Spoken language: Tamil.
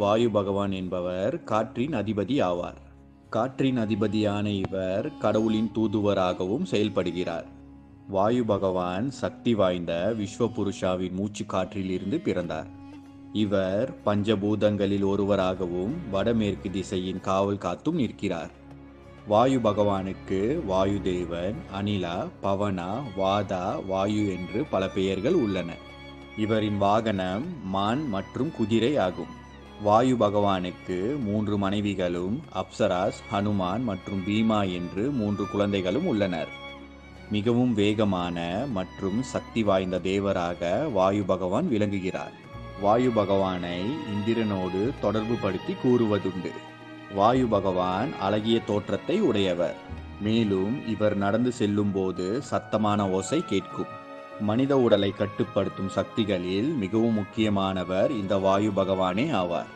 வாயு பகவான் என்பவர் காற்றின் அதிபதி ஆவார். காற்றின் அதிபதியான இவர் கடவுளின் தூதுவராகவும் செயல்படுகிறார். வாயு பகவான் சக்தி வாய்ந்த விஸ்வபுருஷாவின் மூச்சு காற்றிலிருந்து பிறந்தார். இவர் பஞ்சபூதங்களில் ஒருவராகவும் வடமேற்கு திசையின் காவல் காத்தும் நிற்கிறார். வாயு பகவானுக்கு வாயு தேவன், அனிலா, பவனா, வாதா, வாயு என்று பல பெயர்கள் உள்ளன. இவரின் வாகனம் மான் மற்றும் குதிரை ஆகும். வாயு பகவானுக்கு 3 மனைவிகளும் அப்சராஸ், ஹனுமான் மற்றும் பீமா என்று 3 குழந்தைகளும் உள்ளனர். மிகவும் வேகமான மற்றும் சக்தி வாய்ந்த தேவராக வாயு பகவான் விளங்குகிறார். வாயு பகவானை இந்திரனோடு தொடர்பு படுத்தி கூறுவதுண்டு. வாயு பகவான் அழகிய தோற்றத்தை உடையவர். மேலும் இவர் நடந்து செல்லும் போது சத்தமான ஓசை கேட்கும். மனித உடலை கட்டுப்படுத்தும் சக்திகளில் மிகவும் முக்கியமானவர் இந்த வாயு பகவானே ஆவார்.